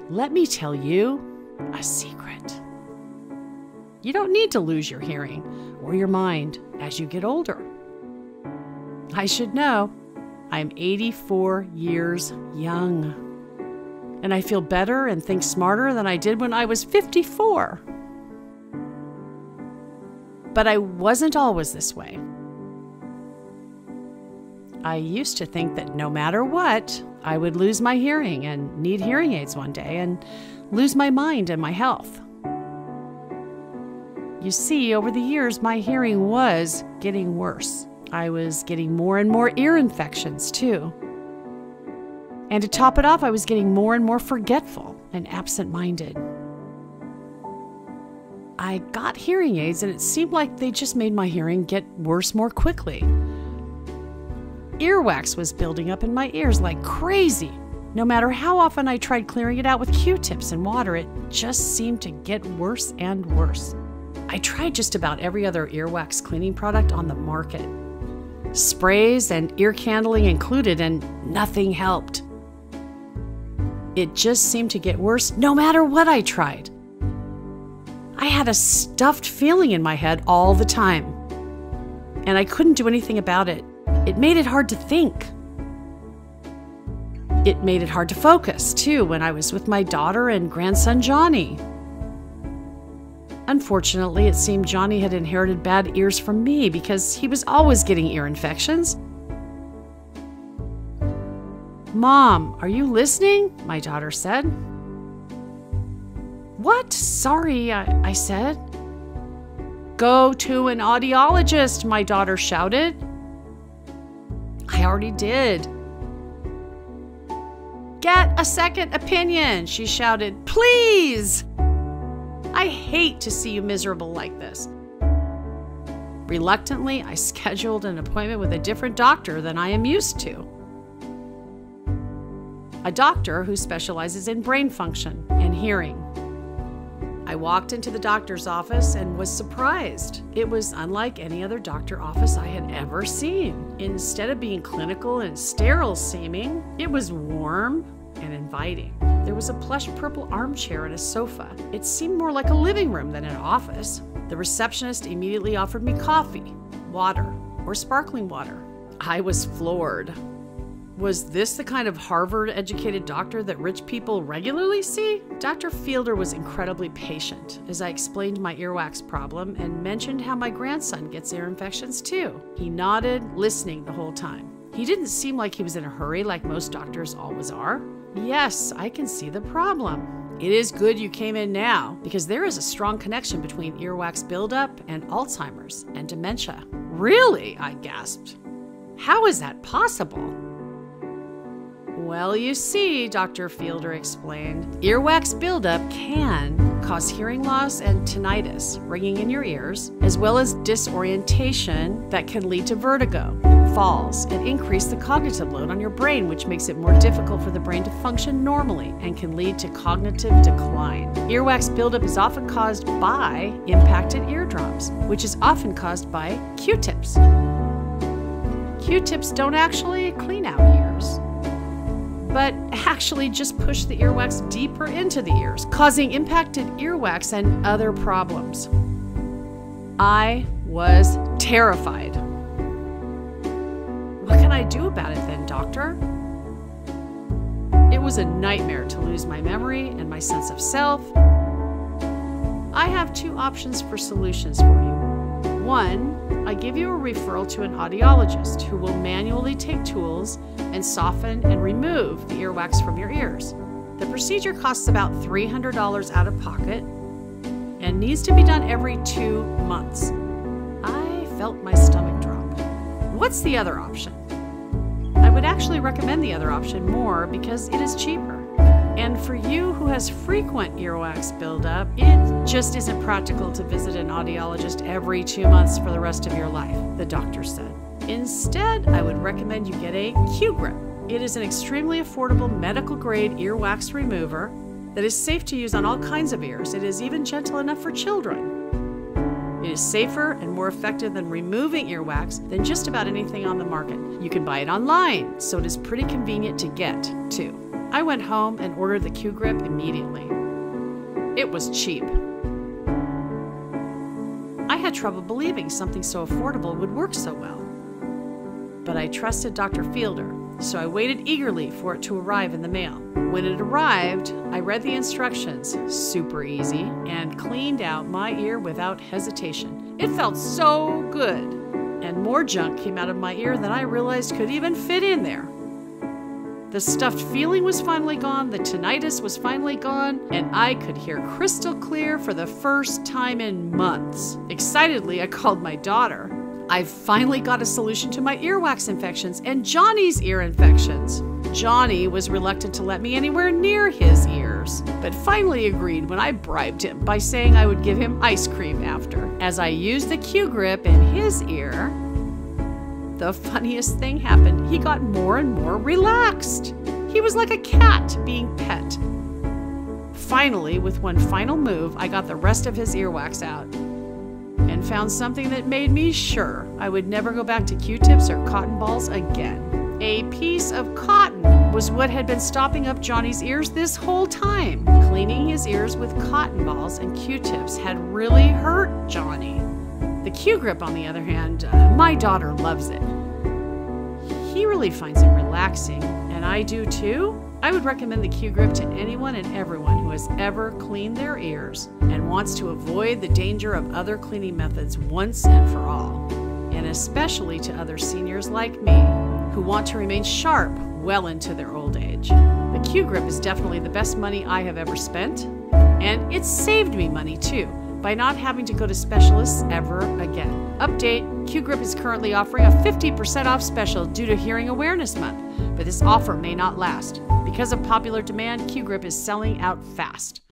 Let me tell you a secret. You don't need to lose your hearing or your mind as you get older. I should know, I'm 84 years young, and I feel better and think smarter than I did when I was 54. But I wasn't always this way. I used to think that no matter what, I would lose my hearing and need hearing aids one day and lose my mind and my health. You see, over the years, my hearing was getting worse. I was getting more and more ear infections, too. And to top it off, I was getting more and more forgetful and absent-minded. I got hearing aids, and it seemed like they just made my hearing get worse more quickly. Earwax was building up in my ears like crazy. No matter how often I tried clearing it out with Q-tips and water, it just seemed to get worse and worse. I tried just about every other earwax cleaning product on the market. Sprays and ear candling included, and nothing helped. It just seemed to get worse no matter what I tried. I had a stuffed feeling in my head all the time, and I couldn't do anything about it. It made it hard to think. It made it hard to focus, too, when I was with my daughter and grandson Johnny. Unfortunately, it seemed Johnny had inherited bad ears from me because he was always getting ear infections. "Mom, are you listening?" my daughter said. "What? Sorry," I said. "Go to an audiologist," my daughter shouted. I already did. "Get a second opinion," she shouted. "Please! I hate to see you miserable like this." Reluctantly, I scheduled an appointment with a different doctor than I am used to. A doctor who specializes in brain function and hearing. I walked into the doctor's office and was surprised. It was unlike any other doctor office I had ever seen. Instead of being clinical and sterile seeming, it was warm and inviting. There was a plush purple armchair and a sofa. It seemed more like a living room than an office. The receptionist immediately offered me coffee, water, or sparkling water. I was floored. Was this the kind of Harvard-educated doctor that rich people regularly see? Dr. Fielder was incredibly patient as I explained my earwax problem and mentioned how my grandson gets ear infections too. He nodded, listening the whole time. He didn't seem like he was in a hurry like most doctors always are. "Yes, I can see the problem. It is good you came in now, because there is a strong connection between earwax buildup and Alzheimer's and dementia." "Really?" I gasped. "How is that possible?" "Well, you see," Dr. Fielder explained, "earwax buildup can cause hearing loss and tinnitus, ringing in your ears, as well as disorientation that can lead to vertigo, falls, and increase the cognitive load on your brain, which makes it more difficult for the brain to function normally and can lead to cognitive decline. Earwax buildup is often caused by impacted eardrums, which is often caused by Q-tips. Q-tips don't actually clean out ears, but actually just push the earwax deeper into the ears, causing impacted earwax and other problems." I was terrified. "What can I do about it then, doctor?" It was a nightmare to lose my memory and my sense of self. "I have two options for solutions for you. One, I give you a referral to an audiologist who will manually take tools and soften and remove the earwax from your ears. The procedure costs about $300 out of pocket and needs to be done every 2 months. I felt my stomach drop. What's the other option? I would actually recommend the other option more because it is cheaper. And for you who has frequent earwax buildup, it just isn't practical to visit an audiologist every 2 months for the rest of your life," the doctor said. "Instead, I would recommend you get a Q-Grip. It is an extremely affordable medical-grade earwax remover that is safe to use on all kinds of ears. It is even gentle enough for children. It is safer and more effective than removing earwax than just about anything on the market. You can buy it online, so it is pretty convenient to get, too." I went home and ordered the Q-Grip immediately. It was cheap. I had trouble believing something so affordable would work so well. But I trusted Dr. Fielder, so I waited eagerly for it to arrive in the mail. When it arrived, I read the instructions, super easy, and cleaned out my ear without hesitation. It felt so good, and more junk came out of my ear than I realized could even fit in there. The stuffed feeling was finally gone, the tinnitus was finally gone, and I could hear crystal clear for the first time in months. Excitedly, I called my daughter. I've finally got a solution to my earwax infections and Johnny's ear infections. Johnny was reluctant to let me anywhere near his ears, but finally agreed when I bribed him by saying I would give him ice cream after. As I used the Q-Grip in his ear, the funniest thing happened. He got more and more relaxed. He was like a cat being pet. Finally, with one final move, I got the rest of his earwax out and found something that made me sure I would never go back to Q-tips or cotton balls again. A piece of cotton was what had been stopping up Johnny's ears this whole time. Cleaning his ears with cotton balls and Q-tips had really hurt Johnny. The Q-Grip, on the other hand, my daughter loves it. He really finds it relaxing, and I do too. I would recommend the Q-Grip to anyone and everyone who has ever cleaned their ears and wants to avoid the danger of other cleaning methods once and for all, and especially to other seniors like me who want to remain sharp well into their old age. The Q-Grip is definitely the best money I have ever spent, and it's saved me money too, by not having to go to specialists ever again. Update, Q-Grip is currently offering a 50% off special due to Hearing Awareness Month, but this offer may not last. Because of popular demand, Q-Grip is selling out fast.